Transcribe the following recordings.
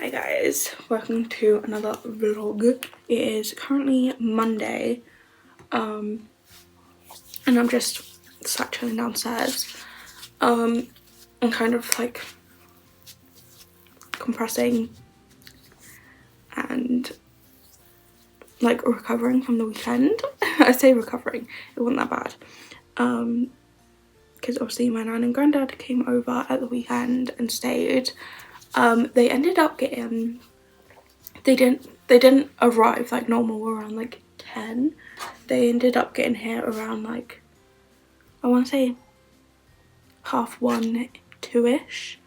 Hi guys, welcome to another vlog. It is currently Monday, and I'm just sat chilling downstairs. I'm kind of like compressing and like recovering from the weekend. I say recovering, it wasn't that bad. Because obviously my nan and granddad came over at the weekend and stayed. They ended up getting, they didn't arrive like normal around like 10. They ended up getting here around like, I want to say 1:30, 2ish.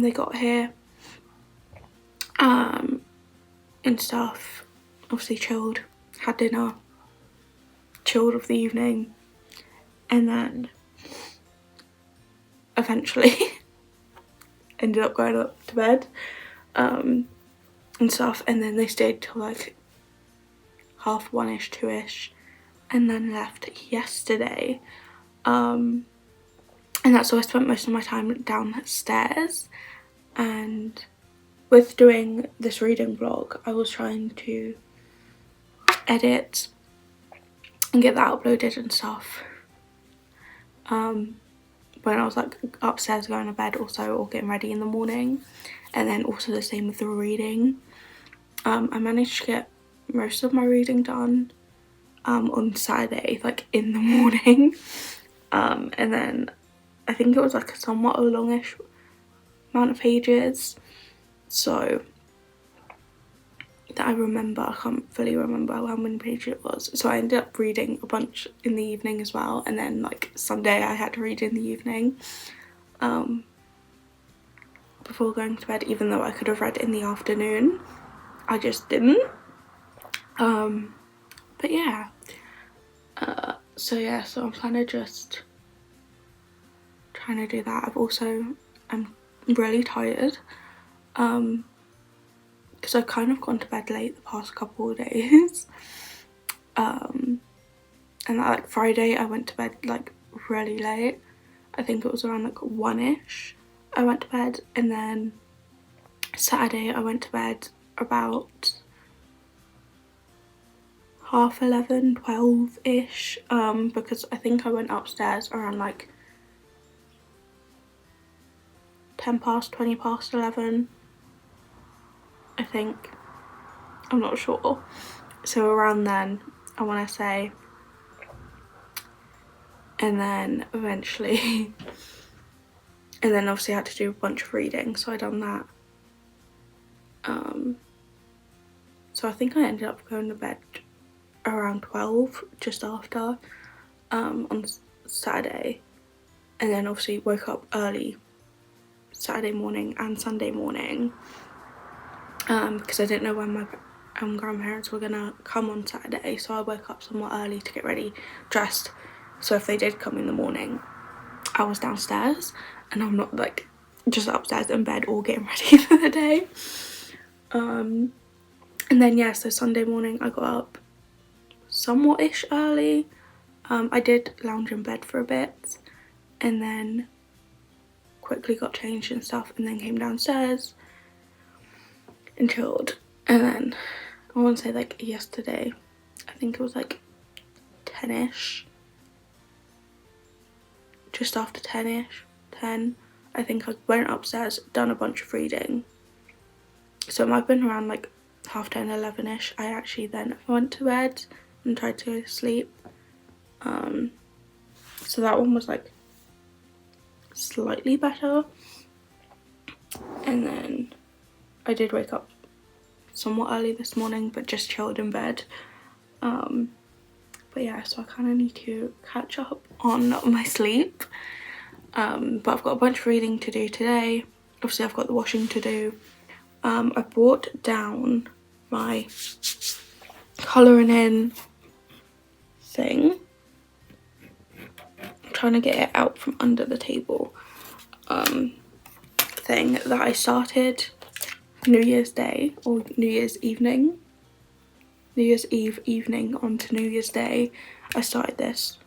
They got here and stuff, obviously chilled, had dinner, chilled of the evening, and then eventually ended up going up to bed and stuff, and then they stayed till like 1:30ish, 2ish, and then left yesterday. And that's why I spent most of my time downstairs. And with doing this reading vlog, I was trying to edit and get that uploaded and stuff when I was like upstairs going to bed also, or getting ready in the morning, and then also the same with the reading. I managed to get most of my reading done on Saturday, like in the morning, and then I think it was like a somewhat a longish amount of pages, so that I remember. I can't fully remember how many pages it was, so I ended up reading a bunch in the evening as well, and then like Sunday I had to read in the evening before going to bed, even though I could have read in the afternoon. I just didn't. But yeah, so I'm kind of just trying to do that. I'm really tired because I've kind of gone to bed late the past couple of days. And like Friday I went to bed like really late. I think it was around like 1ish I went to bed, and then Saturday I went to bed about 11:30, 12ish, because I think I went upstairs around like 10 past, 20 past 11, I think. I'm not sure. So around then, I want to say. And then eventually, and then obviously I had to do a bunch of reading, so I done that. So I think I ended up going to bed around 12, just after, on Saturday, and then obviously woke up early Saturday morning and Sunday morning, because I didn't know when my grandparents were gonna come on Saturday, so I woke up somewhat early to get ready, dressed, so if they did come in the morning I was downstairs and I'm not like just upstairs in bed or getting ready for the day. And then yeah, so Sunday morning I got up somewhat-ish early. I did lounge in bed for a bit and then quickly got changed and stuff, and then came downstairs and chilled. And then I want to say like yesterday, I think it was like 10ish, just after 10ish, 10, I think I went upstairs, done a bunch of reading, so it might have been around like 10:30, 11ish I actually then went to bed and tried to go to sleep. So that one was like slightly better, and then I did wake up somewhat early this morning but just chilled in bed. But yeah, so I kind of need to catch up on my sleep, but I've got a bunch of reading to do today. Obviously I've got the washing to do. I brought down my colouring in thing. I'm trying to get it out from under the table. Thing that I started New Year's Day, or New Year's evening. New Year's Eve evening onto New Year's Day, I started this.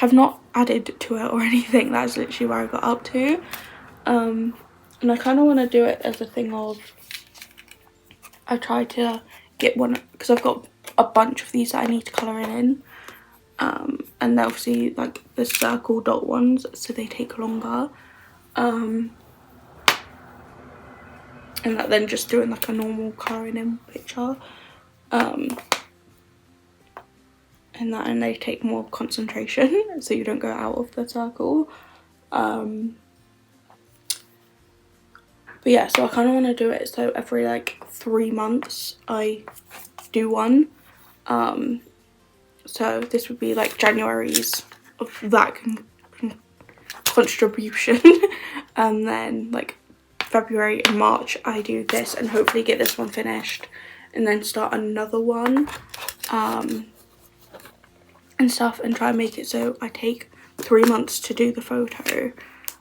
Have not added to it or anything, that's literally where I got up to. And I kind of want to do it as a thing of, I try to get one, because I've got a bunch of these that I need to colour in. And they're obviously like the circle dot ones, so they take longer. And that then just doing like a normal colouring in picture. And they take more concentration, so you don't go out of the circle. But yeah, so I kind of want to do it so every like 3 months I do one. So this would be like January's of that contribution. And then like February and March I do this, and hopefully get this one finished and then start another one and stuff, and try and make it so I take 3 months to do the photo.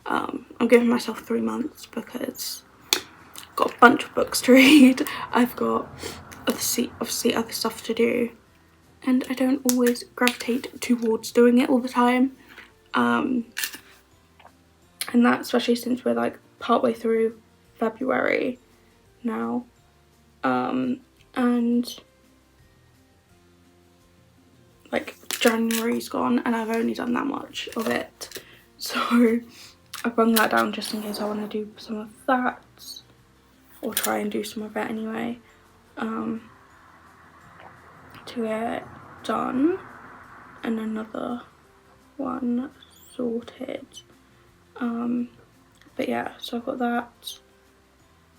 I'm giving myself 3 months because I've got a bunch of books to read. I've got obviously other stuff to do, and I don't always gravitate towards doing it all the time. And that, especially since we're like partway through February now, and like January's gone and I've only done that much of it, so I brung that down just in case I want to do some of that, or try and do some of it anyway, to get it done and another one sorted. But yeah, so I've got that.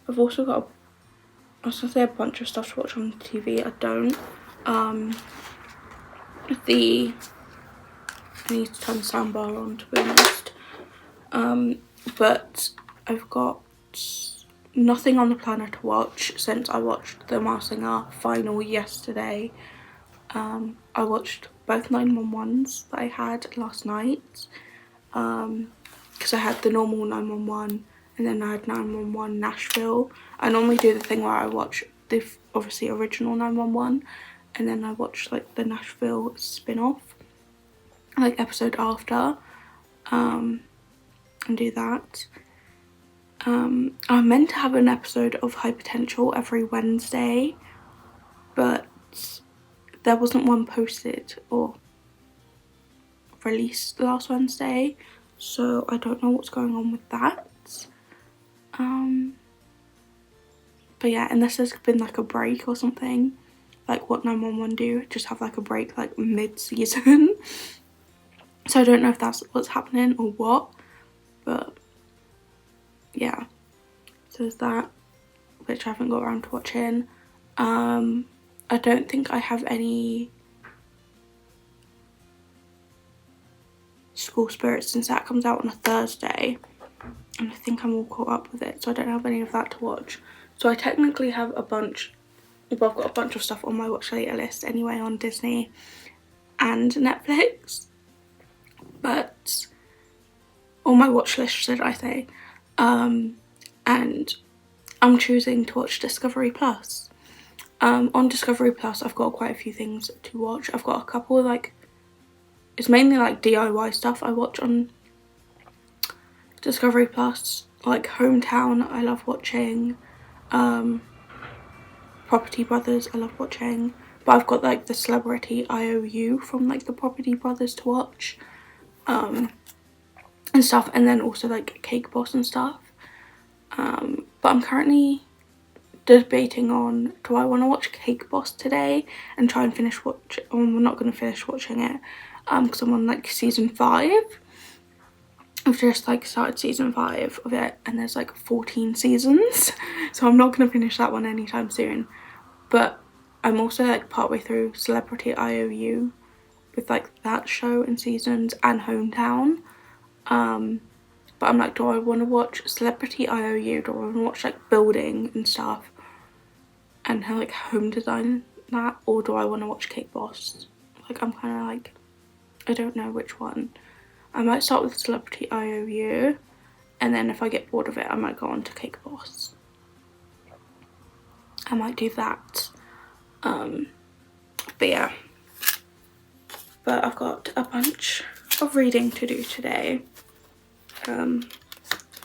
I've also got I was gonna say a bunch of stuff to watch on TV. I don't. I need to turn the soundbar on, to be honest. But I've got nothing on the planner to watch since I watched the Masked Singer final yesterday. I watched both 911s that I had last night, because I had the normal 911 and then I had 911 Nashville. I normally do the thing where I watch the obviously original 911 and then I watch like the Nashville spin-off, like episode after, and do that. I'm meant to have an episode of High Potential every Wednesday, but there wasn't one posted or released last Wednesday, so I don't know what's going on with that. But yeah, unless there's been like a break or something, like what 911 do, just have like a break like mid-season. So I don't know if that's what's happening or what, but yeah, so there's that, which I haven't got around to watching. I don't think I have any School Spirits since that comes out on a Thursday, and I think I'm all caught up with it, so I don't have any of that to watch. So I technically have a bunch, well, I've got a bunch of stuff on my watch later list anyway on Disney and Netflix, but on my watch list should I say, and I'm choosing to watch Discovery Plus. On Discovery Plus I've got quite a few things to watch. I've got a couple of like, it's mainly like DIY stuff I watch on Discovery Plus, like Hometown I love watching, Property Brothers I love watching, but I've got like the Celebrity IOU from like the Property Brothers to watch, and stuff, and then also like Cake Boss and stuff. But I'm currently debating on, do I want to watch Cake Boss today and try and finish watch, I'm not going to finish watching it, because I'm on like season 5. I've just like started season 5 of it and there's like 14 seasons, so I'm not going to finish that one anytime soon. But I'm also like partway through Celebrity IOU with like that show and seasons, and Hometown. But I'm like, do I want to watch Celebrity IOU, do I want to watch like building and stuff and how like home design that, or do I want to watch Cake Boss? Like I'm kind of like, I don't know which one. I might start with Celebrity IOU, and then if I get bored of it I might go on to Cake Boss. I might do that. But yeah, but I've got a bunch of reading to do today,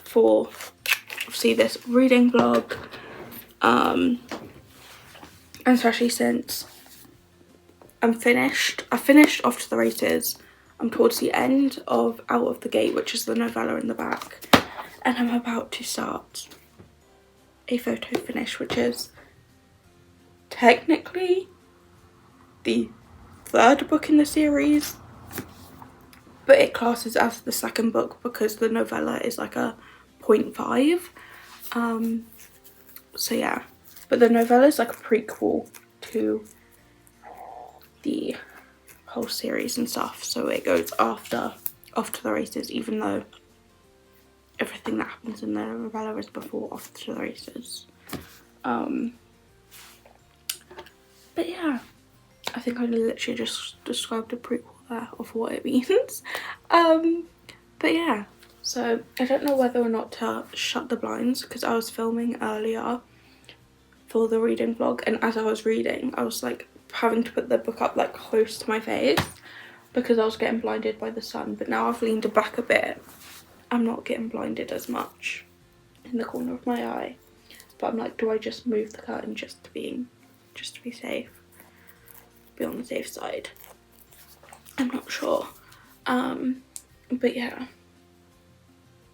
for obviously this reading vlog, and especially since I finished Off to the Races. I'm towards the end of Out of the Gate, which is the novella in the back, and I'm about to start a photo finish, which is technically the third book in the series, but it classes as the second book because the novella is like a 0.5. So yeah, but the novella is like a prequel to the whole series and stuff, so it goes after Off to the Races, even though everything that happens in the novella is before Off to the Races. But yeah, I think I literally just described a prequel there of what it means. But yeah, so I don't know whether or not to shut the blinds because I was filming earlier for the reading vlog, and as I was reading I was like having to put the book up like close to my face because I was getting blinded by the sun, but now I've leaned it back a bit, I'm not getting blinded as much in the corner of my eye. But I'm like, do I just move the curtain just to be safe, be on the safe side? I'm not sure. But yeah,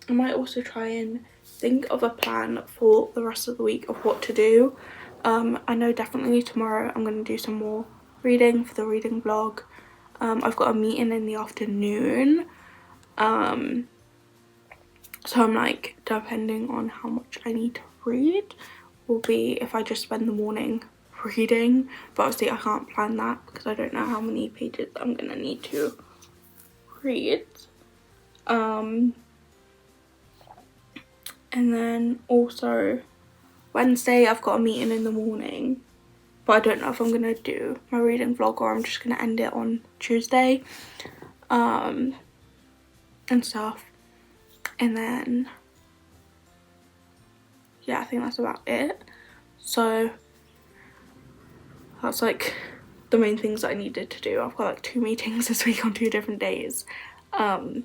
I might also try and think of a plan for the rest of the week of what to do. I know definitely tomorrow I'm going to do some more reading for the reading vlog. I've got a meeting in the afternoon, so I'm like, depending on how much I need to read will be if I just spend the morning reading, but obviously I can't plan that because I don't know how many pages I'm gonna need to read. And then also Wednesday I've got a meeting in the morning, but I don't know if I'm gonna do my reading vlog or I'm just gonna end it on Tuesday, and stuff. And then yeah, I think that's about it. So that's like the main things that I needed to do. I've got like 2 meetings this week on 2 different days, so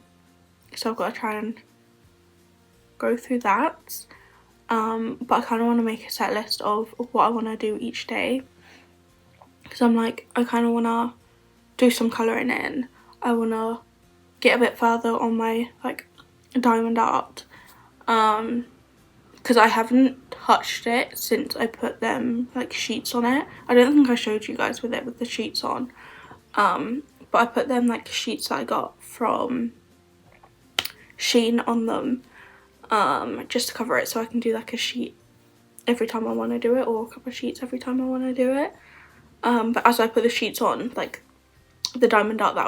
I've got to try and go through that. But I kind of want to make a set list of what I want to do each day, because I'm like, I kind of want to do some colouring in, I want to get a bit further on my like diamond art, because I haven't touched it since I put them like sheets on it. I don't think I showed you guys with it with the sheets on, but I put them like sheets that I got from Shein on them, just to cover it, so I can do like a sheet every time I want to do it, or a couple of sheets every time I want to do it. But as I put the sheets on, like the diamond art that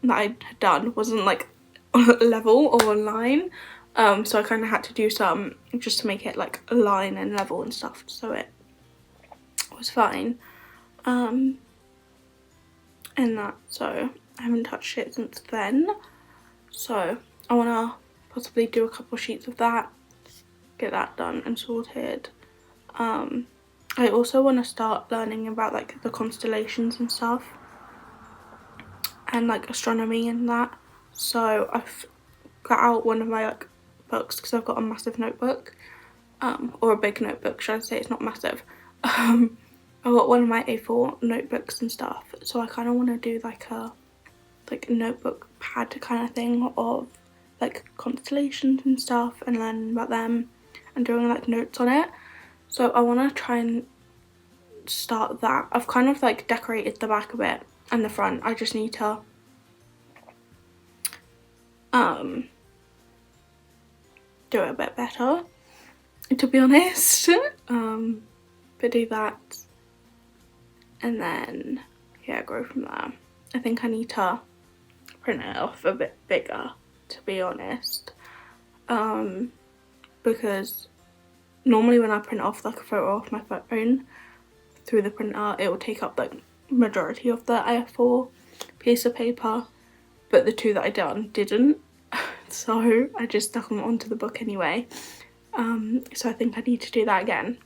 I had done wasn't like level or on line, so I kind of had to do some just to make it like line and level and stuff, so it was fine. And that, so I haven't touched it since then, so I want to possibly do a couple of sheets of that, get that done and sorted. I also want to start learning about like the constellations and stuff, and like astronomy and that. So I've got out one of my like books, because I've got a massive notebook, or a big notebook, should I say, it's not massive. I've got one of my A4 notebooks and stuff, so I kind of want to do like a notebook pad kind of thing of like constellations and stuff, and learning about them and doing like notes on it. So I want to try and start that. I've kind of like decorated the back a bit and the front. I just need to do it a bit better, to be honest. But do that, and then yeah, go from there. I think I need to print it off a bit bigger, to be honest, because normally when I print off like a photo off my phone through the printer, it will take up like majority of the A4 piece of paper, but the 2 that I done didn't, so I just stuck them onto the book anyway. So I think I need to do that again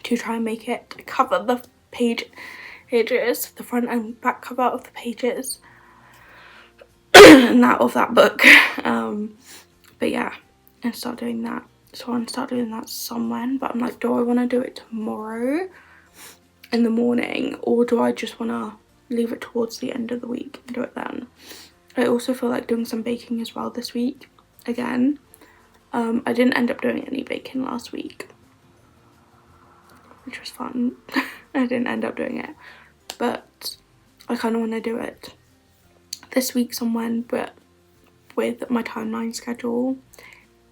to try and make it cover the pages, the front and back cover of the pages and that of that book. But yeah, and start doing that. so I want to start doing that somewhen, but I'm like, do I want to do it tomorrow in the morning, or do I just want to leave it towards the end of the week and do it then? I also feel like doing some baking as well this week again. I didn't end up doing any baking last week, which was fun. I didn't end up doing it, but I kind of want to do it this week somewhen, but with my timeline schedule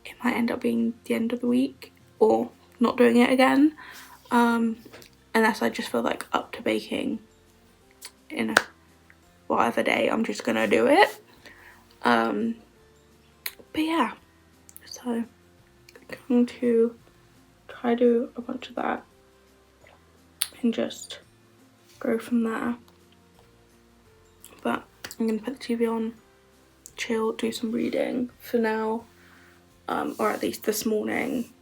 it might end up being the end of the week or not doing it again, unless I just feel like up to baking in a whatever day. I'm just gonna do it. But yeah, so I'm going to try to do a bunch of that and just go from there. But I'm gonna put the TV on, chill, do some reading for now, or at least this morning,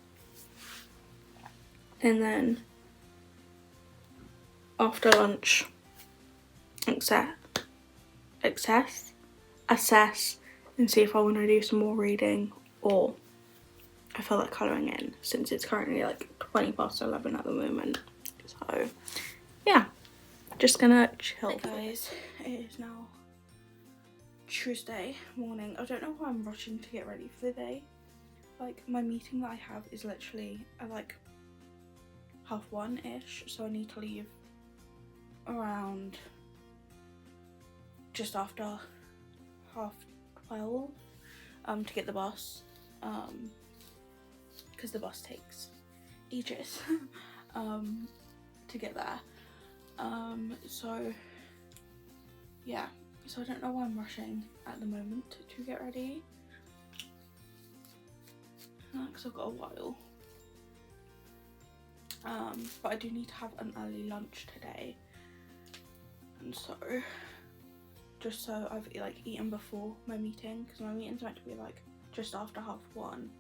and then after lunch assess and see if I want to do some more reading, or I feel like colouring in, since it's currently like 11 at the moment. So yeah, just gonna chill. Hey guys, it is now Tuesday morning. I don't know why I'm rushing to get ready for the day. Like, my meeting that I have is literally at like 1:30ish, so I need to leave around just after 12:30 to get the bus, because the bus takes ages to get there. So yeah, so I don't know why I'm rushing at the moment to get ready, because I've got a while. But I do need to have an early lunch today, and so just so I've like eaten before my meeting, because my meeting's meant to be like just after 1:30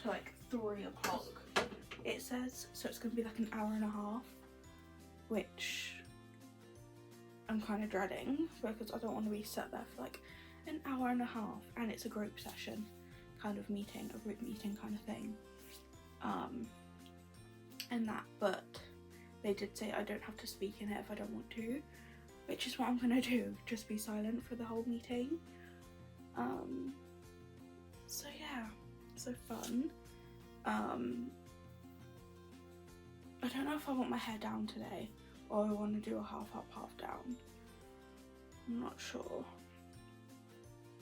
to like 3 o'clock it says, so it's gonna be like an hour and a half, which I'm kind of dreading because I don't want to be sat there for like an hour and a half, and it's a group session kind of meeting, a group meeting kind of thing, and that, but they did say I don't have to speak in it if I don't want to, which is what I'm gonna do, just be silent for the whole meeting. So yeah, so fun. I don't know if I want my hair down today or I want to do a half up, half down. I'm not sure,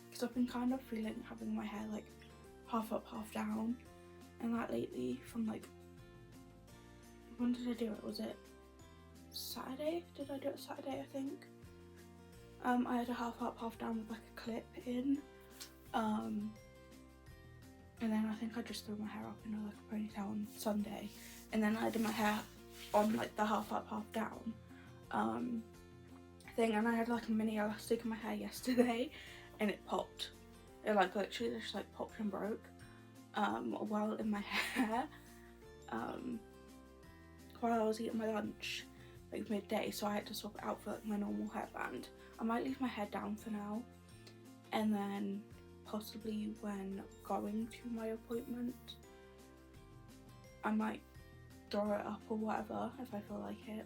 because I've been kind of feeling having my hair like half up, half down, and that lately from like, when did I do it? Was it Saturday? Did I do it Saturday, I think? I had a half up, half down with like a clip in, and then I think I just threw my hair up in like a ponytail on Sunday, and then I did my hair on like the half up, half down thing, and I had like a mini elastic in my hair yesterday, and it popped. It like literally just like popped and broke while in my hair, while I was eating my lunch like midday, so I had to swap it out for like my normal hairband. I might leave my hair down for now, and then possibly when going to my appointment I might throw it up or whatever if I feel like it.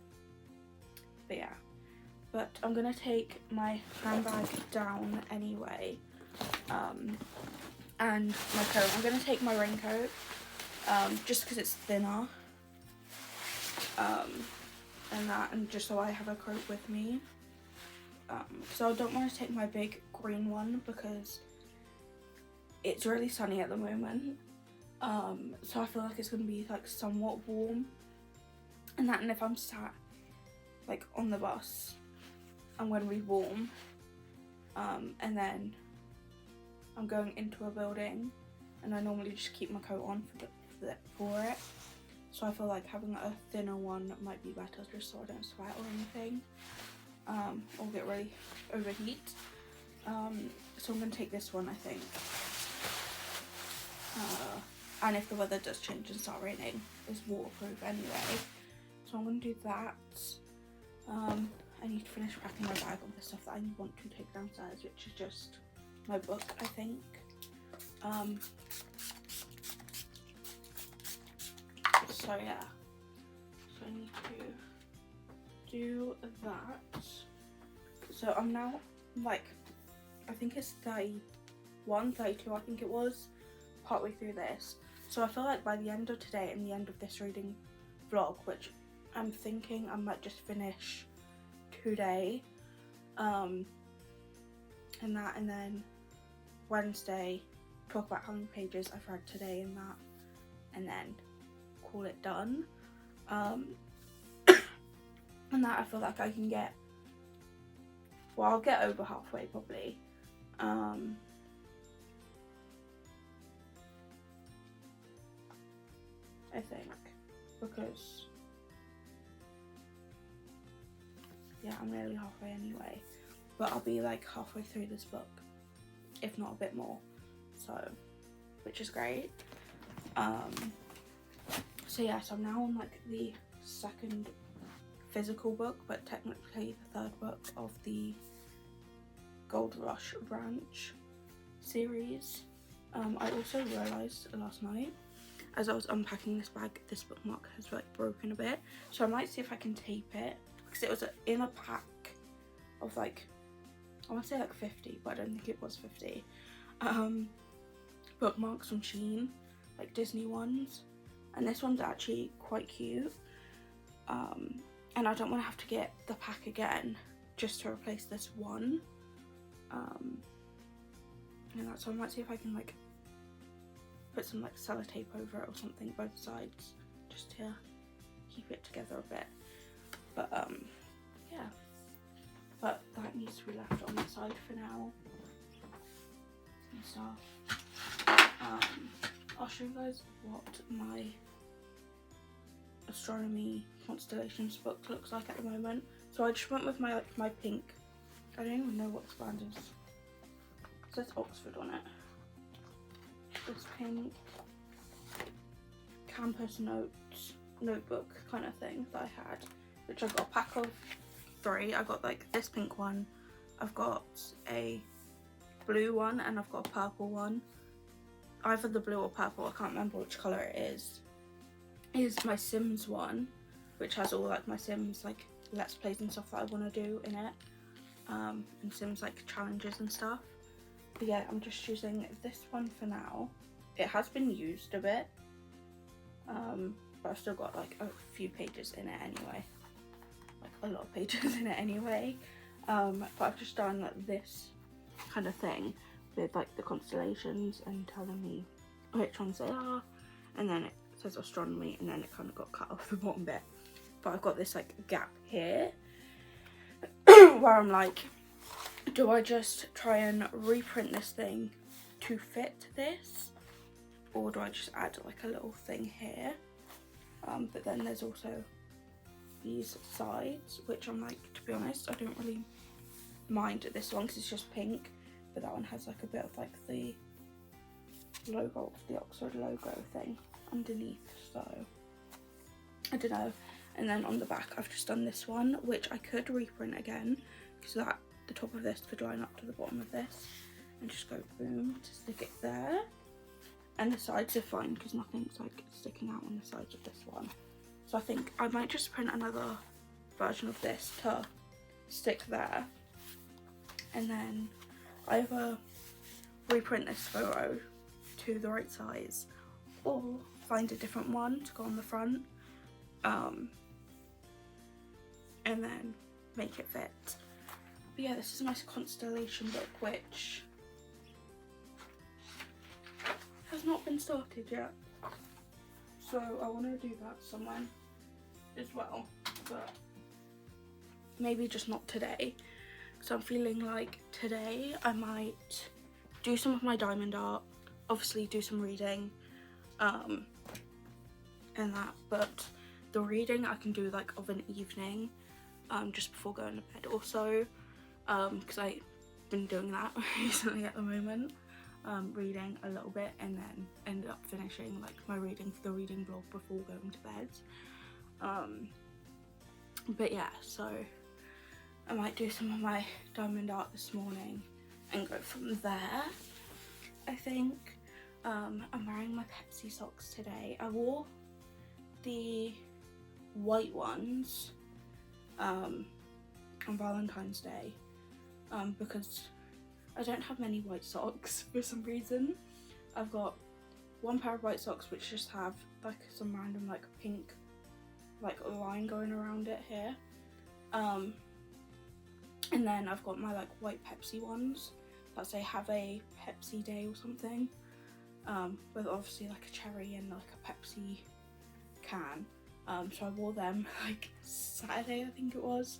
But yeah, but I'm gonna take my handbag down anyway, and my coat. I'm gonna take my raincoat just because it's thinner, and that, and just so I have a coat with me. So I don't want to take my big green one because it's really sunny at the moment, so I feel like it's gonna be like somewhat warm, and that, and if I'm sat like on the bus I'm gonna be warm, and then I'm going into a building and I normally just keep my coat on for it, so I feel like having a thinner one might be better, just so I don't sweat or anything, or get really overheat. So I'm gonna take this one, I think, and if the weather does change and start raining, it's waterproof anyway, so I'm gonna do that. I need to finish packing my bag of the stuff that I want to take downstairs, which is just my book, I think. So yeah, so I need to do that. So I'm now like, I think it's 31, 32 I think it was, partway through this. So I feel like by the end of today and the end of this reading vlog, which I'm thinking I might just finish today, and then Wednesday talk about how many pages I've read today and that, and then call it done. And that I feel like I can get, well, I'll get over halfway probably. I think, because yeah, I'm nearly halfway anyway, but I'll be like halfway through this book, if not a bit more, so, which is great. So yeah, so I'm now on like the second physical book, but technically the third book of the Gold Rush branch series. I also realised last night, as I was unpacking this bag, this bookmark has like broken a bit, so I might see if I can tape it, because it was in a pack of like, I want to say like 50, but I don't think it was 50 bookmarks from Shein, like Disney ones, and this one's actually quite cute, and I don't want to have to get the pack again just to replace this one, and that's, so I might see if I can like put some like sellotape over it or something, both sides, just to keep it together a bit. But yeah, but that needs to be left on the side for now and stuff. I'll show you guys what my astronomy constellations book looks like at the moment. So I just went with my my pink, I don't even know what this brand is, it says Oxford on it, this pink campus notes notebook kind of thing that I had, which I got a pack of 3. I got like this pink one, I've got a blue one, and I've got a purple one. Either the blue or purple, I can't remember which colour it is my Sims one, which has all like my Sims like let's plays and stuff that I want to do in it, and Sims like challenges and stuff. But yeah, I'm just choosing this one for now. It has been used a bit, but I've still got like a few pages in it anyway, like a lot of pages in it anyway. But I've just done this kind of thing with like the constellations and telling me which ones they are, and then it says astronomy, and then it kind of got cut off the bottom bit. But I've got this like gap here where I'm like, do I just try and reprint this thing to fit this, or do I just add like a little thing here? But then there's also these sides, which I'm like, to be honest, I don't really mind this one because it's just pink, but that one has like a bit of like the logo of the Oxford logo thing underneath, so I don't know. And then on the back I've just done this one, which I could reprint again, because that the top of this could line up to the bottom of this and just go boom to stick it there. And the sides are fine because nothing's like sticking out on the sides of this one, so I think I might just print another version of this to stick there, and then either reprint this photo to the right size or find a different one to go on the front, and then make it fit. But yeah, this is my constellation book, which has not been started yet, so I want to do that somewhere as well, but maybe just not today. So I'm feeling like today I might do some of my diamond art, obviously do some reading, and that, but the reading I can do like of an evening, just before going to bed also, because I've been doing that recently at the moment, reading a little bit, and then ended up finishing like my reading for the reading vlog before going to bed. But yeah, so I might do some of my diamond art this morning and go from there, I think. I'm wearing my Pepsi socks today. I wore the white ones on Valentine's Day because I don't have many white socks for some reason. I've got one pair of white socks which just have like some random like pink like line going around it here, and then I've got my like white Pepsi ones that say have a Pepsi day or something, with obviously like a cherry and like a Pepsi can. So I wore them like Saturday I think it was,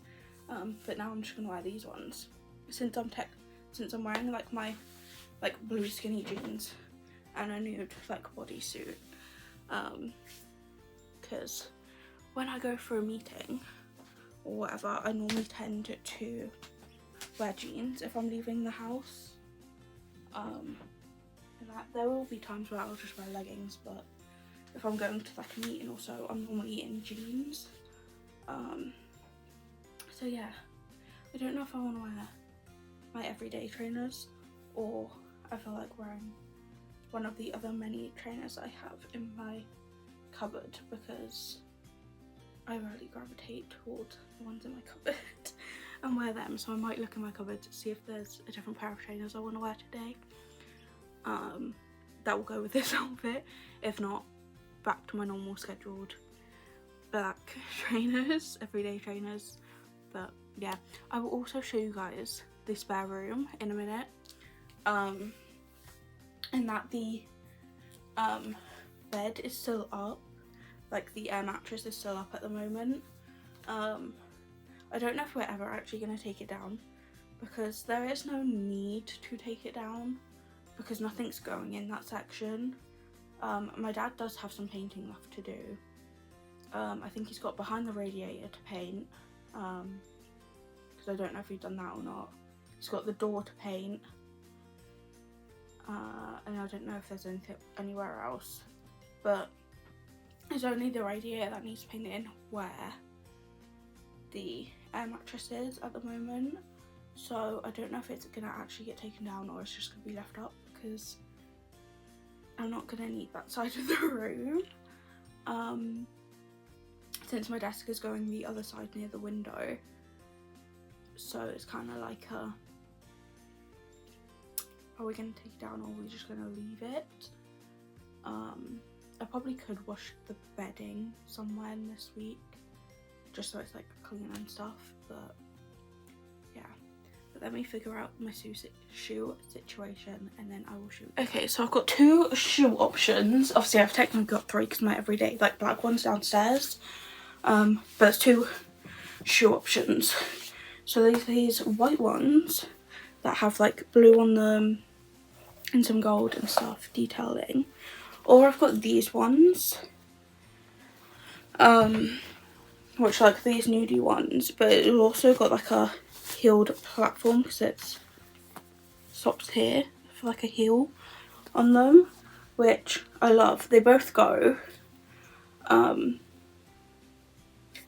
but now I'm just gonna wear these ones since I'm wearing like my like blue skinny jeans and a nude like bodysuit, because when I go for a meeting or whatever, I normally tend to wear jeans if I'm leaving the house. And there will be times where I'll just wear leggings, but if I'm going to like a meeting or so, I'm normally in jeans. So yeah, I don't know if I want to wear my everyday trainers or I feel like wearing one of the other many trainers I have in my cupboard, because I rarely gravitate towards the ones in my cupboard and wear them, so I might look in my cupboard to see if there's a different pair of trainers I want to wear today that will go with this outfit. If not, back to my normal scheduled black trainers, everyday trainers. But yeah, I will also show you guys the spare room in a minute, and that the bed is still up, like the air mattress is still up at the moment. I don't know if we're ever actually going to take it down, because there is no need to take it down because nothing's going in that section. My dad does have some painting left to do. I think he's got behind the radiator to paint, because I don't know if he's done that or not. He's got the door to paint, and I don't know if there's anything anywhere else, but it's only the radiator that needs painting where the air mattress is at the moment. So I don't know if it's gonna actually get taken down or it's just gonna be left up, because I'm not gonna need that side of the room. Since my desk is going the other side near the window, so it's kind of like a, are we gonna take it down or are we just gonna leave it? I probably could wash the bedding somewhere this week just so it's like clean and stuff, but yeah. But let me figure out my shoe situation and then I will shoot. Okay, so I've got two shoe options. Obviously I've technically got three because my everyday like black one's downstairs, but there's two shoe options. So there's these white ones that have like blue on them and some gold and stuff detailing, or I've got these ones which are like these nudie ones, but it's also got like a heeled platform because it stops here for like a heel on them, which I love. They both go, and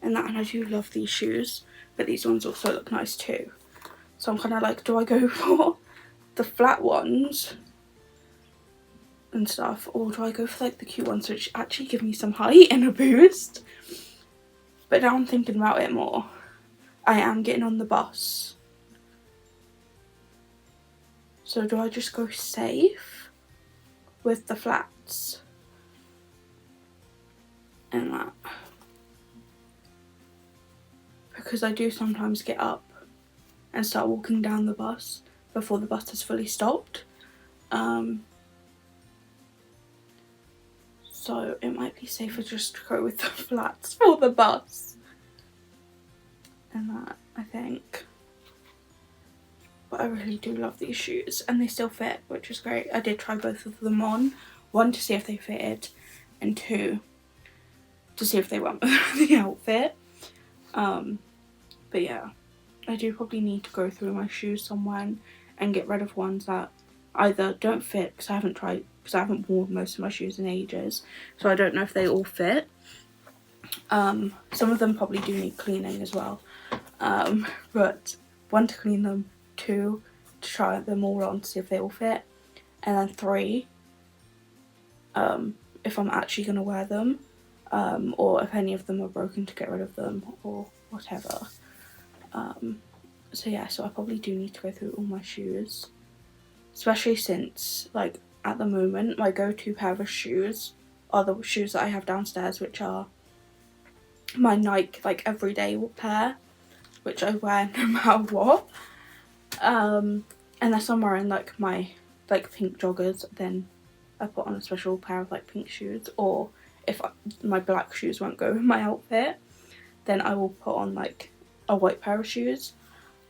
I do love these shoes, but these ones also look nice too. So I'm kind of like, do I go for the flat ones and stuff, or do I go for like the cute ones which actually give me some height and a boost? But now I'm thinking about it more. I am getting on the bus, so do I just go safe with the flats and that? Because I do sometimes get up and start walking down the bus before the bus has fully stopped. So it might be safer just to go with the flats for the bus and that, I think. But I really do love these shoes and they still fit, which is great. I did try both of them on, one to see if they fitted and two to see if they went with the outfit. But yeah, I do probably need to go through my shoes somewhere and get rid of ones that either don't fit, because I haven't worn most of my shoes in ages, so I don't know if they all fit. Some of them probably do need cleaning as well, but one, to clean them, two, to try them all on to see if they all fit, and then three, if I'm actually going to wear them, or if any of them are broken, to get rid of them or whatever. So yeah, so I probably do need to go through all my shoes, especially since, like, at the moment my go-to pair of shoes are the shoes that I have downstairs, which are my Nike, like, everyday pair, which I wear no matter what. Unless I'm wearing, like, my, like, pink joggers, then I put on a special pair of, like, pink shoes, or if my black shoes won't go with my outfit, then I will put on, like, a white pair of shoes.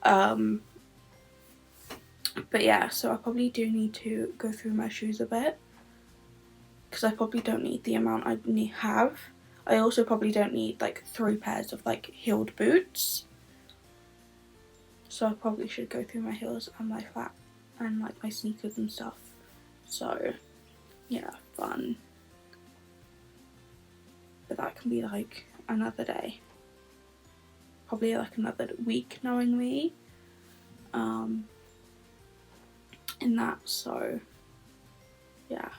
But yeah, so I probably do need to go through my shoes a bit, because I probably don't need the amount I have. I also probably don't need, like, 3 pairs of, like, heeled boots. So I probably should go through my heels and my flat and, like, my sneakers and stuff. So yeah, fun. But that can be, like, another day. Probably, like, another week knowing me. In that, so yeah.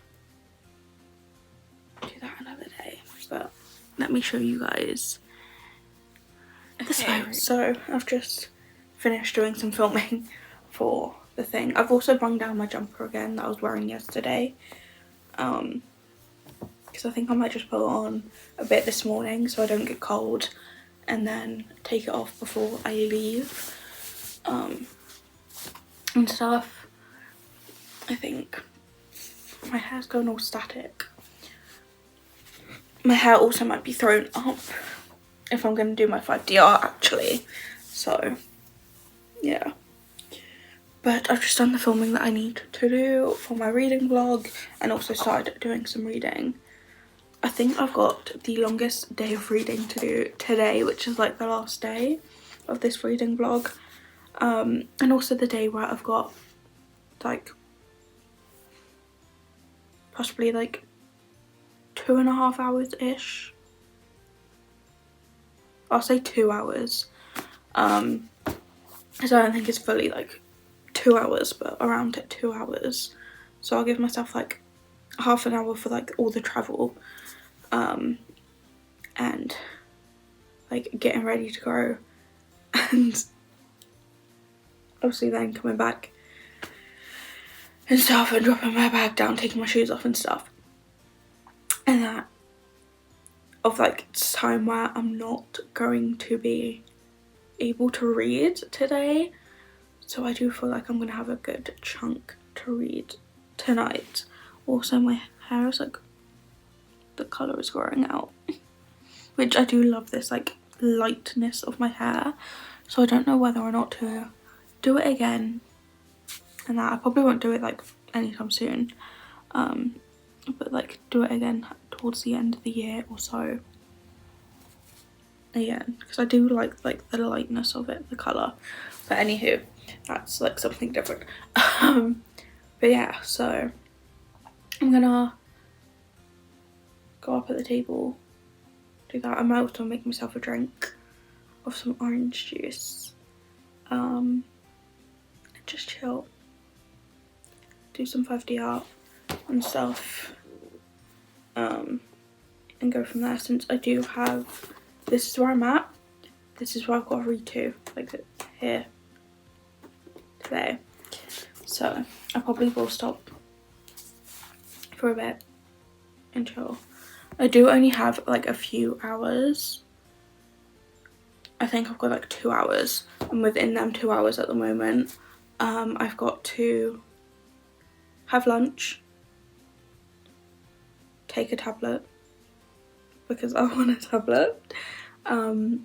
Do that another day. But let me show you guys. Okay, so I've just finished doing some filming for the thing. I've also bung down my jumper again that I was wearing yesterday, because I think I might just put it on a bit this morning so I don't get cold, and then take it off before I leave, and stuff. I think my hair's going all static. My hair also might be thrown up if I'm going to do my 5DR actually, so yeah. But I've just done the filming that I need to do for my reading vlog, and also started doing some reading. I think I've got the longest day of reading to do today, which is, like, the last day of this reading vlog, and also the day where I've got, like, possibly, like, 2.5 hours ish. I'll say 2 hours, so I don't think it's fully, like, 2 hours, but around 2 hours. So I'll give myself, like, half an hour for, like, all the travel, and, like, getting ready to go, and obviously then coming back and stuff, and dropping my bag down, taking my shoes off and stuff. And that of, like, time where I'm not going to be able to read today. So I do feel like I'm gonna have a good chunk to read tonight. Also, my hair is, like, the colour is growing out, which I do love this, like, lightness of my hair. So I don't know whether or not to do it again, and that I probably won't do it, like, anytime soon, but, like, do it again towards the end of the year or so again, because I do like the lightness of it, the colour. But anywho, that's, like, something different. But yeah, so I'm gonna go up at the table, do that. I might also make myself a drink of some orange juice, and just chill, do some 5DR and stuff, and go from there. Since I do have, this is where I'm at, this is where I've got to read to, like, here today. So I probably will stop for a bit and chill. I do only have, like, a few hours. I think I've got, like, 2 hours, and within them 2 hours at the moment, I've got to have lunch, take a tablet because I want a tablet, for,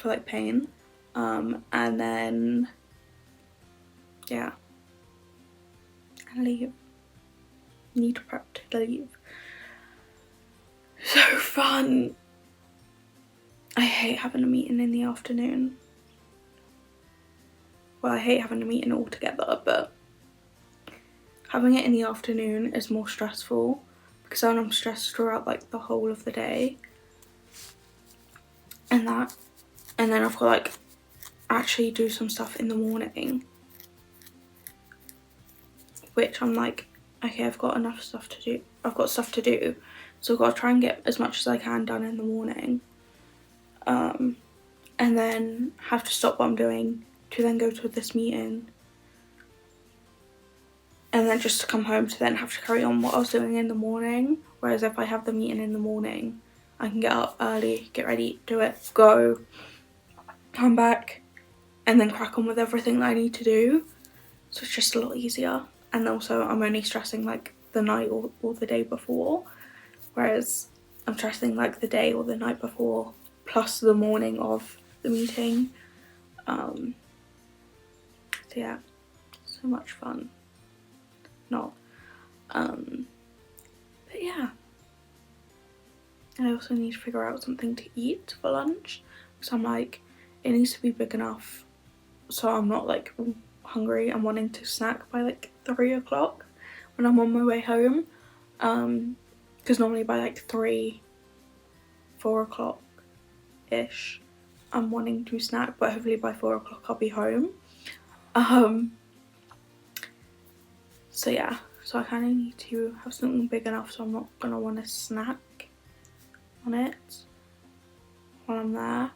like, pain, and then yeah, and leave. Need to prep to leave. So fun. I hate having a meeting in the afternoon. Well, I hate having a meeting altogether, but having it in the afternoon is more stressful, because then I'm stressed throughout, like, the whole of the day, and that, and then I've got to, like, actually do some stuff in the morning, which I'm, like, okay, I've got enough stuff to do. I've got stuff to do, so I've got to try and get as much as I can done in the morning. And then have to stop what I'm doing to then go to this meeting. And then just to come home to then have to carry on what I was doing in the morning. Whereas if I have the meeting in the morning, I can get up early, get ready, do it, go, come back, and then crack on with everything that I need to do. So it's just a lot easier. And also I'm only stressing like the night or the day before. Whereas I'm stressing like the day or the night before plus the morning of the meeting. So yeah, so much fun. Not. But yeah. I also need to figure out something to eat for lunch. So I'm like, it needs to be big enough so I'm not like hungry and wanting to snack by like 3 o'clock when I'm on my way home. Because normally by like 3, 4 o'clock ish I'm wanting to snack, but hopefully by 4 o'clock I'll be home. So yeah, so I kind of need to have something big enough so I'm not gonna want to snack on it while I'm there.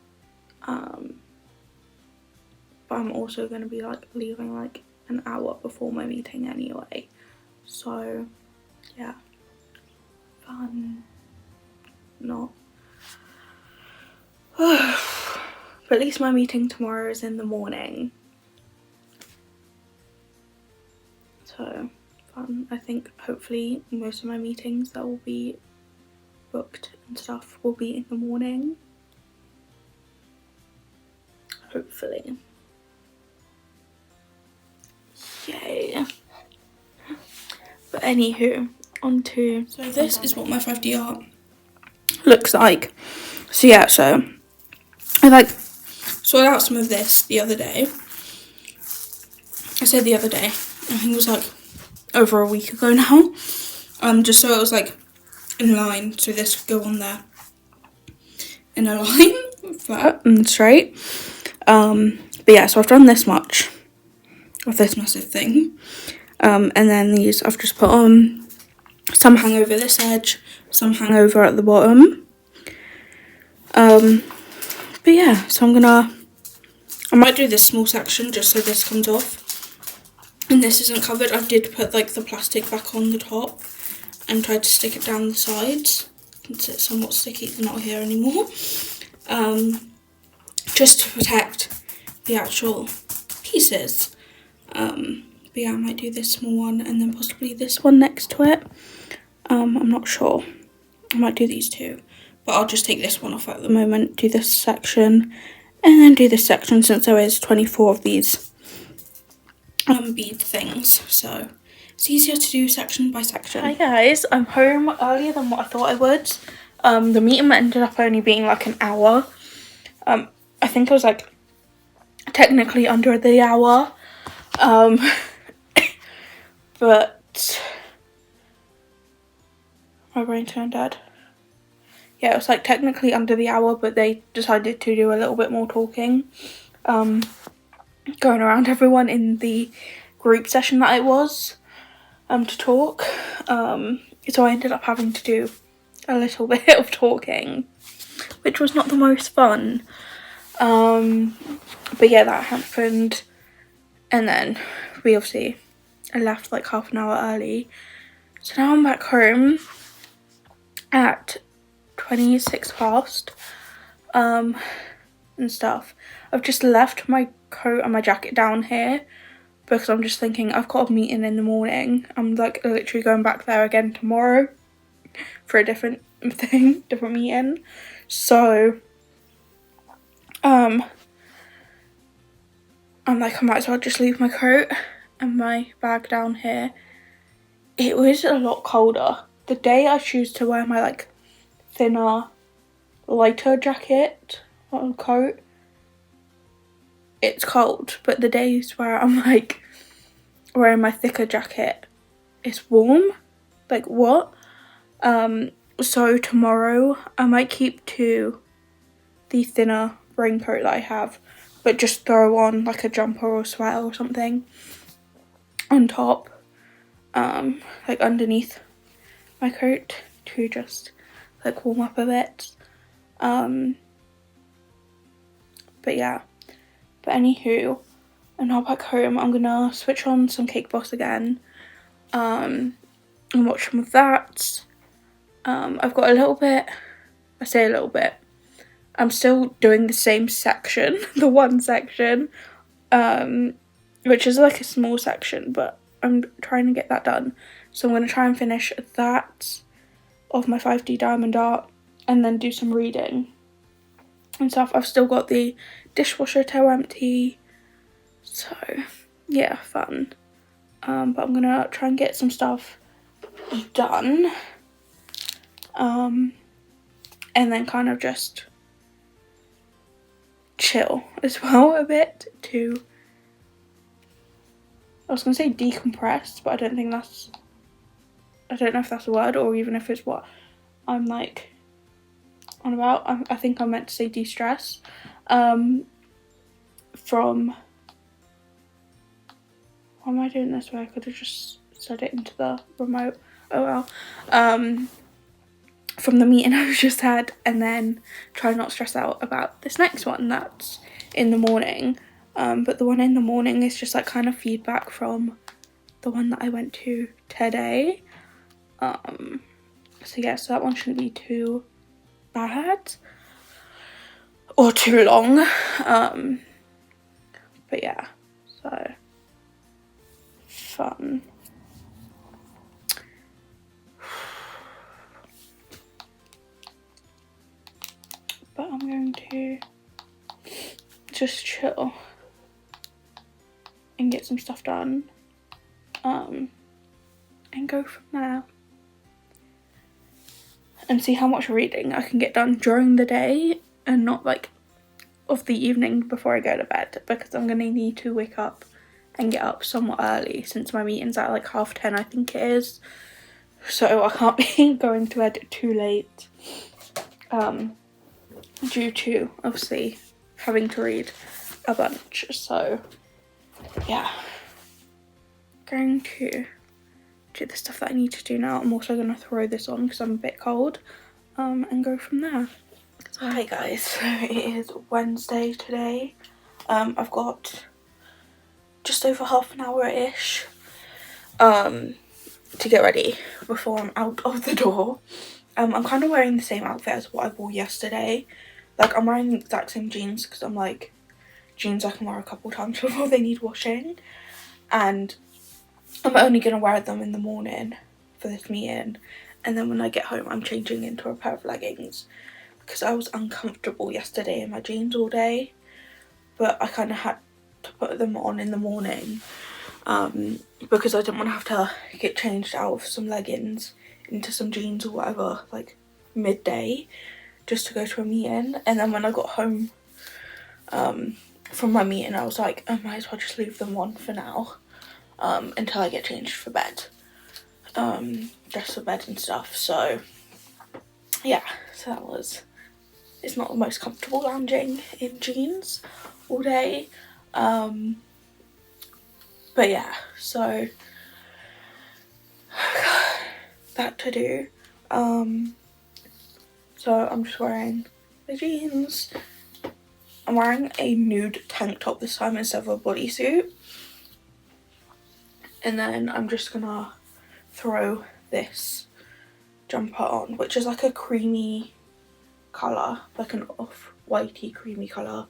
But I'm also going to be like leaving like an hour before my meeting anyway, so yeah, fun. Not but at least my meeting tomorrow is in the morning, so fun. I think hopefully most of my meetings that will be booked and stuff will be in the morning, hopefully. Yay. But anywho, on to, so this is what my 5D art looks like. So yeah, so I like sorted out some of this the other day. I said the other day, I think it was like over a week ago now. Just so it was like in line, so this could go on there in a line, flat and straight. But yeah, so I've done this much of this massive thing. And then these I've just put on, some hang over this edge, some hang over at the bottom. But yeah, so I might do this small section just so this comes off and this isn't covered. I did put like the plastic back on the top and tried to stick it down the sides since it's somewhat sticky, not here anymore. Just to protect the actual pieces. But yeah, I might do this small one and then possibly this one next to it. I'm not sure. I might do these two, but I'll just take this one off at the moment, do this section, and then do this section since there is 24 of these bead things, so it's easier to do section by section. Hi guys, I'm home earlier than what I thought I would. The meeting ended up only being like an hour. I think I was like technically under the hour. But my brain turned dead. Yeah, it was like technically under the hour, but they decided to do a little bit more talking. Going around everyone in the group session that it was to talk. So I ended up having to do a little bit of talking, which was not the most fun. But yeah, that happened. And then I left like half an hour early. So now I'm back home at 26 past and stuff. I've just left my coat and my jacket down here because I'm just thinking I've got a meeting in the morning. I'm like literally going back there again tomorrow for a different thing, different meeting. So I'm like, I might as well just leave my coat and my bag down here. It was a lot colder. The day I choose to wear my like thinner, lighter jacket or coat, it's cold, but the days where I'm like wearing my thicker jacket, it's warm. Like what? So tomorrow I might keep to the thinner raincoat that I have, but just throw on like a jumper or sweater or something on top. like underneath my coat to just like warm up a bit. But yeah, but anywho, I'm now back home. I'm gonna switch on some Cake Boss again, and watch some of that. I've got a little bit, I say a little bit, I'm still doing the same section, the one section, which is like a small section, but I'm trying to get that done. So I'm going to try and finish that of my 5D diamond art and then do some reading and stuff. I've still got the dishwasher to empty, so yeah, fun. But I'm going to try and get some stuff done, and then kind of just chill as well a bit to, I was going to say decompress, but I don't know if that's a word or even if it's what I'm like on about. I think I meant to say de-stress, from, why am I doing this way? I could have just said it into the remote, oh well, from the meeting I've just had, and then try not stress out about this next one that's in the morning. But the one in the morning is just like kind of feedback from the one that I went to today. So yeah, so that one shouldn't be too bad or too long. But yeah, so fun. But I'm going to just chill and get some stuff done, and go from there and see how much reading I can get done during the day and not like of the evening before I go to bed, because I'm going to need to wake up and get up somewhat early since my meeting's at like 10:30, I think it is, so I can't be going to bed too late, due to obviously having to read a bunch. So yeah, going to do the stuff that I need to do now. I'm also going to throw this on because I'm a bit cold, and go from there. So hi guys, so it is Wednesday today. I've got just over half an hour-ish to get ready before I'm out of the door. I'm kind of wearing the same outfit as what I wore yesterday. Like, I'm wearing the exact same jeans because I'm like, jeans I can wear a couple times before they need washing, and I'm only going to wear them in the morning for this meeting, and then when I get home I'm changing into a pair of leggings because I was uncomfortable yesterday in my jeans all day, but I kind of had to put them on in the morning, because I didn't want to have to get changed out of some leggings into some jeans or whatever like midday just to go to a meeting. And then when I got home from my meeting, I was like, I might as well just leave them on for now, until I get changed for bed, dressed for bed and stuff. So yeah, so that was, it's not the most comfortable lounging in jeans all day, but yeah, so that to do. So I'm just wearing the jeans. I'm wearing a nude tank top this time instead of a bodysuit, and then I'm just gonna throw this jumper on, which is like a creamy colour, like an off-whitey creamy colour.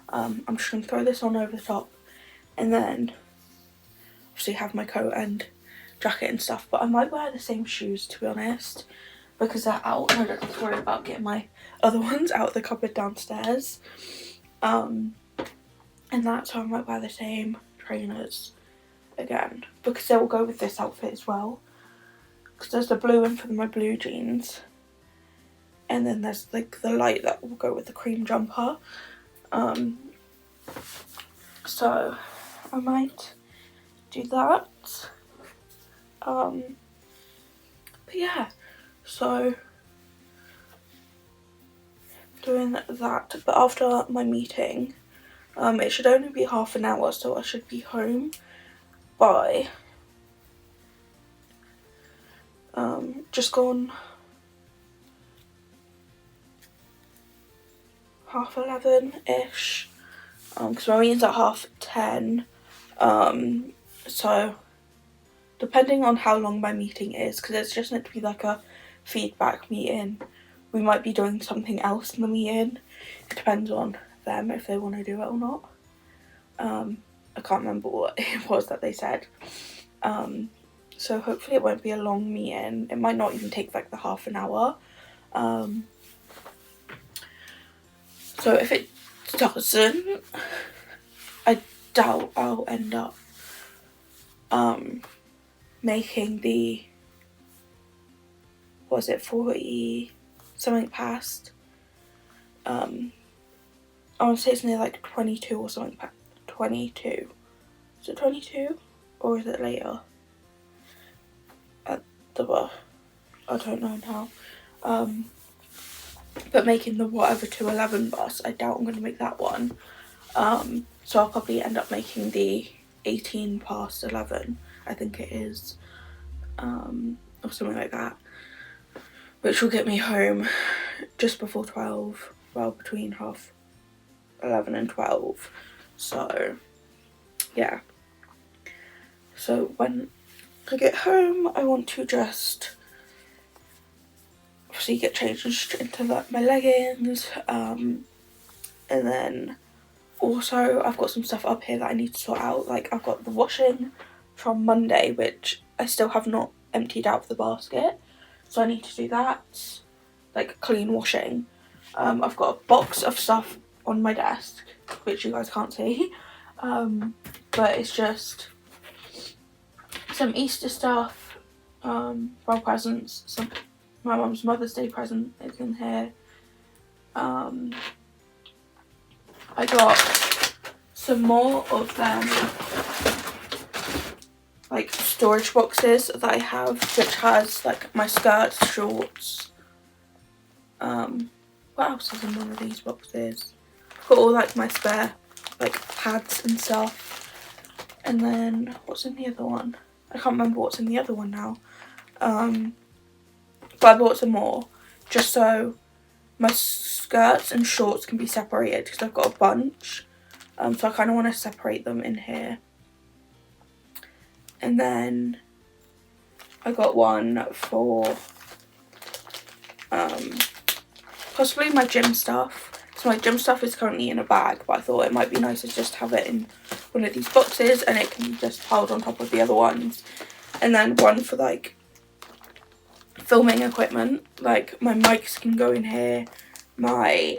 I'm just gonna throw this on over the top, and then obviously have my coat and jacket and stuff, but I might wear the same shoes, to be honest, because they're out and I don't have to worry about getting my other ones out of the cupboard downstairs, and that's why I might wear the same trainers again, because they will go with this outfit as well, because there's the blue one for my blue jeans, and then there's like the light that will go with the cream jumper, so I might do that, but yeah, so doing that. But after my meeting, it should only be half an hour, so I should be home by just gone 11:30ish, because my meeting's at 10:30. So depending on how long my meeting is, because it's just meant to be like a feedback meeting, we might be doing something else in the meeting. It depends on them if they want to do it or not. I can't remember what it was that they said. So hopefully it won't be a long meeting. It might not even take like the half an hour. So if it doesn't, I doubt I'll end up making the, what was it, 40 something past. I want to say it's near like 22 or something past. 22. Is it 22? Or is it later? At the bar. I don't know now. But making the whatever to 11 bus, I doubt I'm going to make that one. So I'll probably end up making the 18 past 11, I think it is. Or something like that. Which will get me home just before 12. Well, between 11 and 12. So, yeah. So when I get home, I want to just obviously get changed into like my leggings, and then also I've got some stuff up here that I need to sort out. Like I've got the washing from Monday, which I still have not emptied out of the basket, so I need to do that, like clean washing. I've got a box of stuff on my desk, which you guys can't see, but it's just some Easter stuff, well, presents, some my mum's Mother's Day present is in here. I got some more of them like storage boxes that I have, which has like my skirts, shorts. What else is in one of these boxes? I've got all like my spare like pads and stuff. And then what's in the other one? I can't remember what's in the other one now. But I bought some more just so my skirts and shorts can be separated, because I've got a bunch. So I kind of want to separate them in here. And then I got one for possibly my gym stuff. So my gym stuff is currently in a bag, but I thought it might be nice to just have it in one of these boxes and it can be just piled on top of the other ones. And then one for like filming equipment, like my mics can go in here, my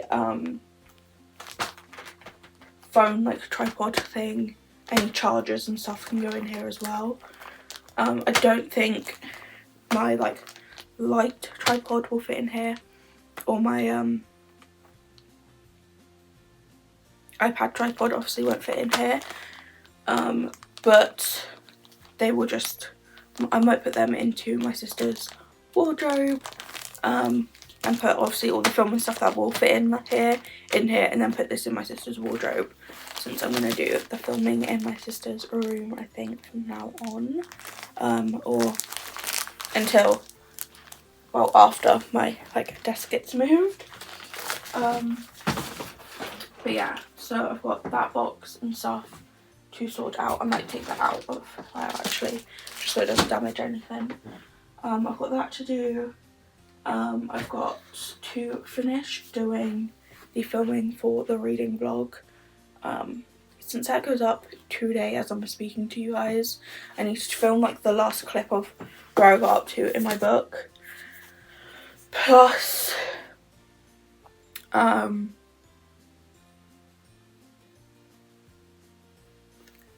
phone like tripod thing, any chargers and stuff can go in here as well. I don't think my like light tripod will fit in here, or my iPad tripod obviously won't fit in here, but they will just, I might put them into my sister's wardrobe, and put obviously all the film and stuff that will fit in here, and then put this in my sister's wardrobe, since I'm going to do the filming in my sister's room, I think, from now on, or until, well, after my like desk gets moved. But yeah, so I've got that box and stuff to sort out. I might take that out of there actually, just so it doesn't damage anything. I've got that to do. I've got to finish doing the filming for the reading vlog. Since that goes up today as I'm speaking to you guys, I need to film like the last clip of where I got up to in my book. Plus,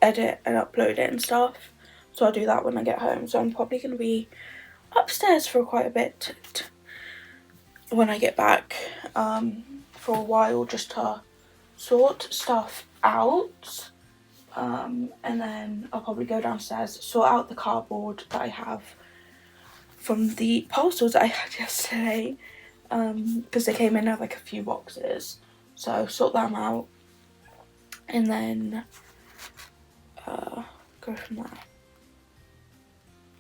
edit and upload it and stuff. So I'll do that when I get home. So I'm probably going to be upstairs for quite a bit when I get back, for a while, just to sort stuff out. And then I'll probably go downstairs, sort out the cardboard that I have from the parcels that I had yesterday, because they came in like a few boxes. So sort them out, and then go from there.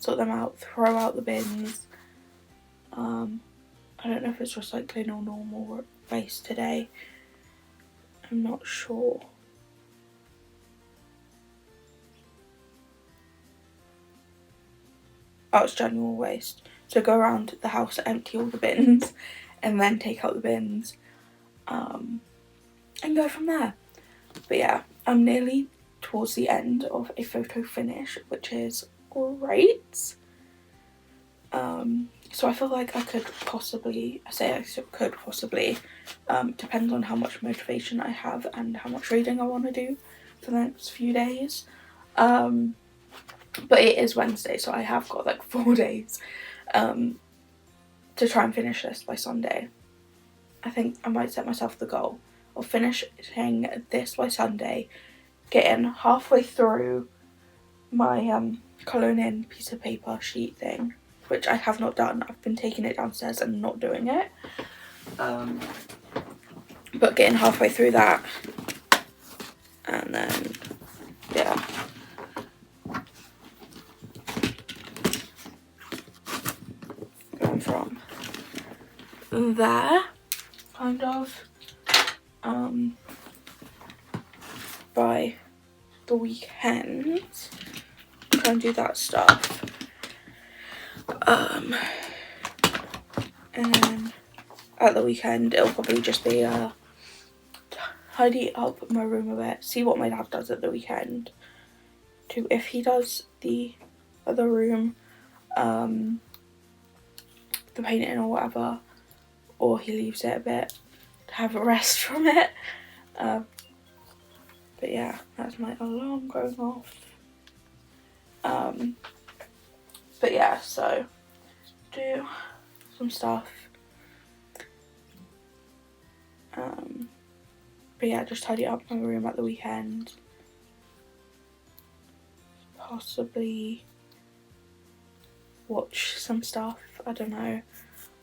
sort them out, throw out the bins. I don't know if it's recycling or normal waste today. I'm not sure. Oh, it's general waste. So go around the house, empty all the bins, and then take out the bins, and go from there. But yeah, I'm nearly towards the end of a photo finish, which is great. So I feel like I could possibly, depends on how much motivation I have and how much reading I want to do for the next few days. But it is Wednesday, so I have got like 4 days to try and finish this by Sunday. I think I might set myself the goal of finishing this by Sunday, getting halfway through my colouring in piece of paper sheet thing, which I have not done. I've been taking it downstairs and not doing it. But getting halfway through that, and then, yeah. Going from there, kind of, by the weekend, try and do that stuff. And then at the weekend, it'll probably just be tidy up my room a bit, see what my dad does at the weekend, to if he does the other room, the painting or whatever, or he leaves it a bit to have a rest from it. But yeah, that's my alarm going off. But yeah, so do some stuff. But yeah, just tidy up my room at the weekend. Possibly watch some stuff, I don't know.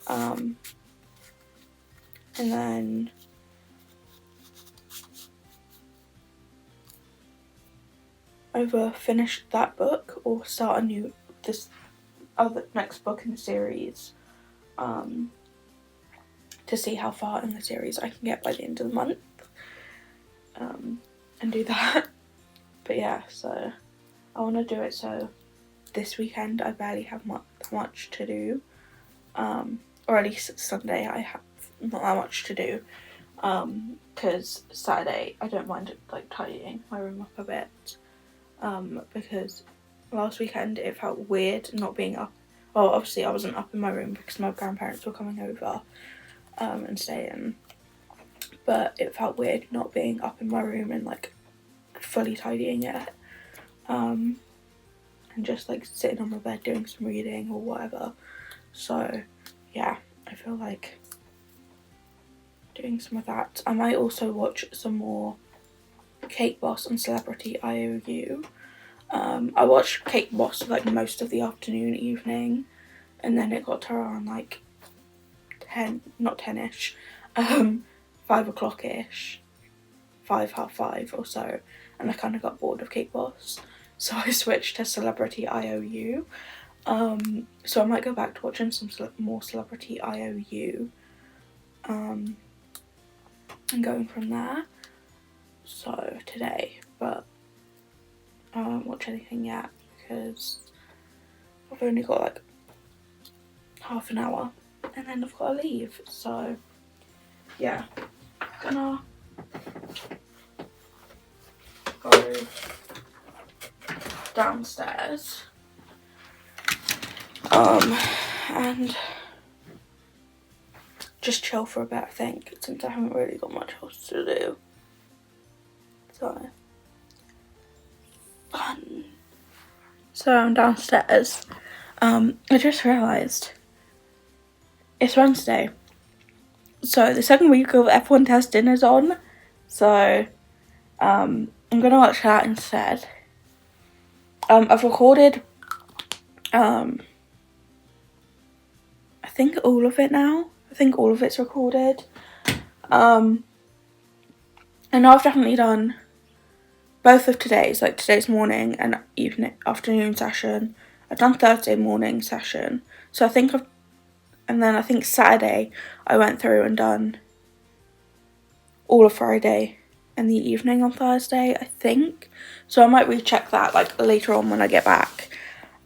And then either finish that book or start this next book in the series, to see how far in the series I can get by the end of the month, and do that. But yeah, so I want to do it so this weekend I barely have much to do, or at least Sunday I have not that much to do, because Saturday I don't mind like tidying my room up a bit, because last weekend it felt weird not being up. Well, obviously I wasn't up in my room because my grandparents were coming over and staying, but it felt weird not being up in my room and like fully tidying it, and just like sitting on my bed doing some reading or whatever. So yeah, I feel like doing some of that. I might also watch some more Cake Boss and Celebrity IOU. I watched Cake Boss like most of the afternoon, evening, and then it got to around like 10-ish, 5 o'clock-ish, 5:30 or so, and I kind of got bored of Cake Boss, so I switched to Celebrity IOU. So I might go back to watching some more Celebrity IOU, and going from there. So today, but I won't watch anything yet because I've only got like half an hour and then I've got to leave. So yeah, gonna go downstairs and just chill for a bit, I think, since I haven't really got much else to do. So fun. So I'm downstairs. I just realised it's Wednesday, so the second week of F1 testing is on, so I'm gonna watch that instead. I've recorded I think all of it now. I think all of it's recorded. And I've definitely done both of today's, like today's morning and afternoon session. I've done Thursday morning session, so and then I think Saturday I went through and done all of Friday and the evening on Thursday, I think. So I might recheck that like later on when I get back.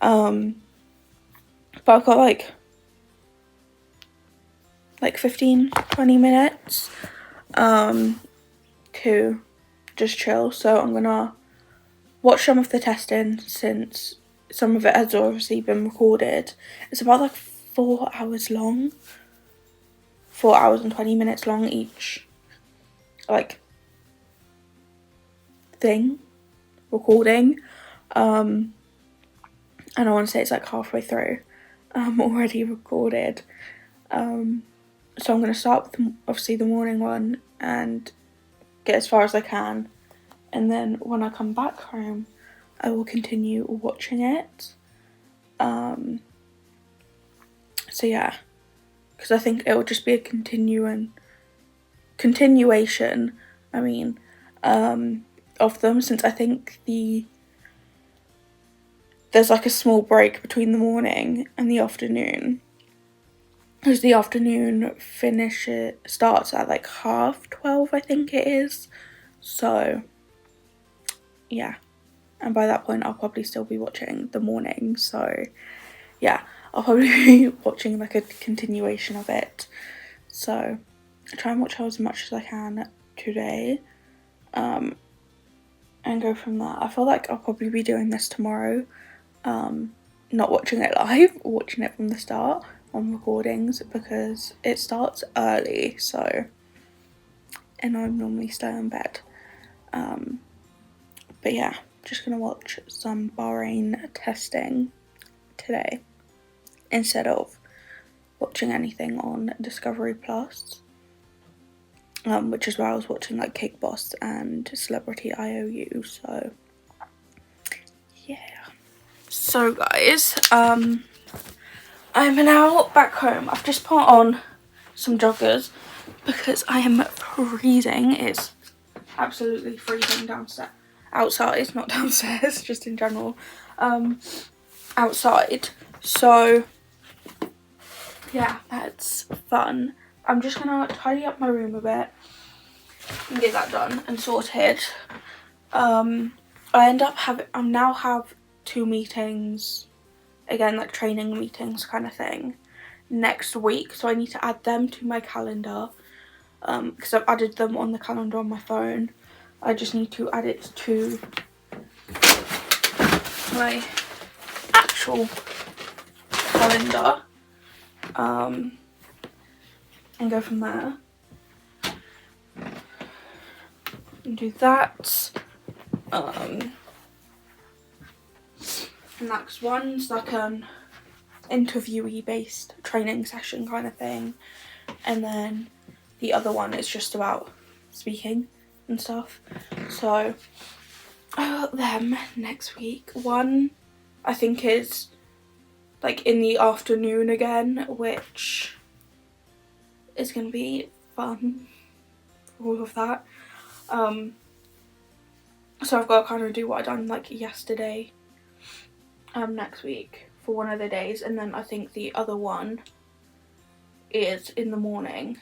But I've got like 15-20 minutes to just chill. So I'm gonna watch some of the testing since some of it has obviously been recorded. It's about like 4 hours long. 4 hours and 20 minutes long each like thing recording. And I want to say it's like halfway through already recorded. So I'm going to start with obviously the morning one and get as far as I can, and then when I come back home I will continue watching it. So yeah, because I think it will just be a continuation of them, since I think there's like a small break between the morning and the afternoon, because the afternoon starts at like 12:30, I think it is. So yeah, and by that point I'll probably still be watching the morning, so yeah, I'll probably be watching like a continuation of it. So I try and watch as much as I can today, and go from there. I feel like I'll probably be doing this tomorrow, not watching it live, watching it from the start on recordings, because it starts early, so, and I normally stay in bed. But yeah, just gonna watch some Bahrain testing today instead of watching anything on Discovery Plus, which is where I was watching like Cake Boss and Celebrity IOU. So yeah. So guys, I'm now back home. I've just put on some joggers because I am freezing. It's absolutely freezing outside, not downstairs, just in general, outside. So yeah, that's fun. I'm just gonna tidy up my room a bit and get that done and sorted. I now have 2 meetings, again, like training meetings kind of thing, next week, so I need to add them to my calendar, because I've added them on the calendar on my phone. I just need to add it to my actual calendar, and go from there and do that. And next one's like an interviewee based training session kind of thing, and then the other one is just about speaking and stuff. So I got them next week. One I think is like in the afternoon again, which is gonna be fun, all of that. So I've got to kind of do what I done like yesterday, next week for one of the days, and then I think the other one is in the morning.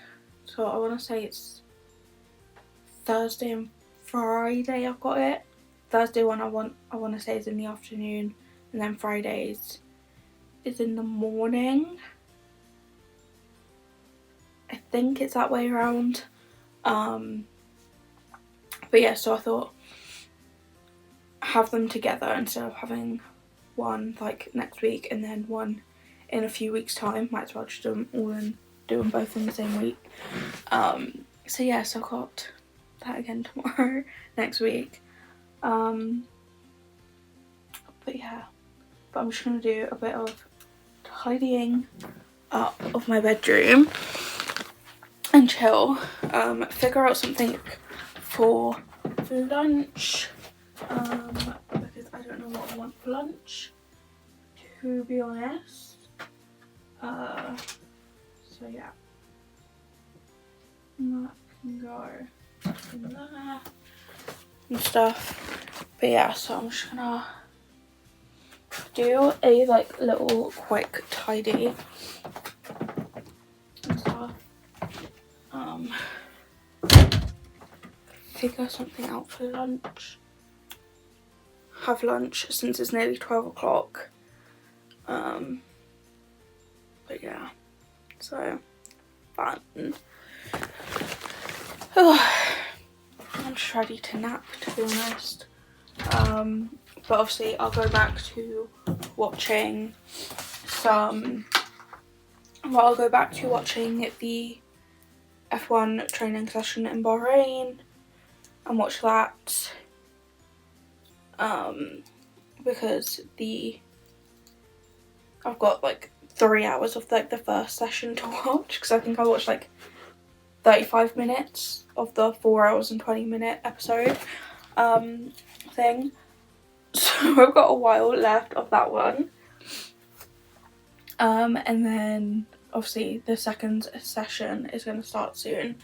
So I want to say it's Thursday and Friday I've got it. Thursday one I want to say is in the afternoon, and then Fridays is in the morning. I think it's that way around. But yeah, so I thought have them together instead of having one like next week and then one in a few weeks time. Might as well just do them all and do them both in the same week. So yeah, so I've got that again tomorrow, next week. But yeah, but I'm just gonna do a bit of tidying up of my bedroom and chill, figure out something for lunch, because I don't know what I want for lunch, to be honest. So yeah, that can go in there and stuff. But yeah, so I'm just gonna do a like little quick tidy and stuff. Figure something out for lunch. Have lunch since it's nearly 12 o'clock. But yeah, so fun. I'm just ready to nap, to be honest. But obviously I'll go back to watching the F1 training session in Bahrain and watch that. Because I've got like 3 hours of like the first session to watch, because I think I watched like 35 minutes of the 4 hours and 20-minute episode thing. So I've got a while left of that one. And then obviously the second session is going to start soon.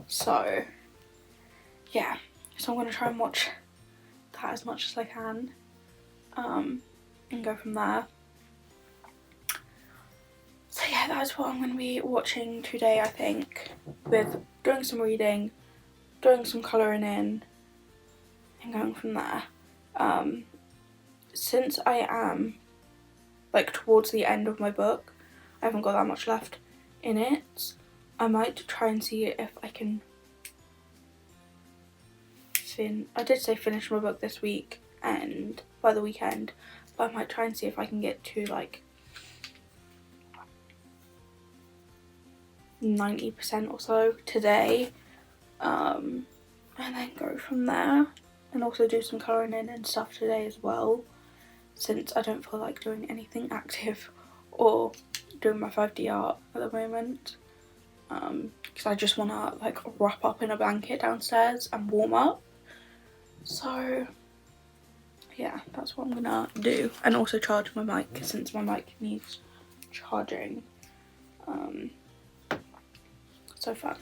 So yeah, so I'm going to try and watch that as much as I can, and go from there. So yeah, that's what I'm going to be watching today, I think, with doing some reading, doing some colouring in, and going from there. Since I am like towards the end of my book, I haven't got that much left in it, I might try and see if I can I did say finish my book this week and by the weekend, but I might try and see if I can get to like 90% or so today, and then go from there, and also do some colouring in and stuff today as well, since I don't feel like doing anything active or doing my 5D art at the moment, because I just want to like wrap up in a blanket downstairs and warm up. So yeah, that's what I'm gonna do, and also charge my mic since my mic needs charging. So fun.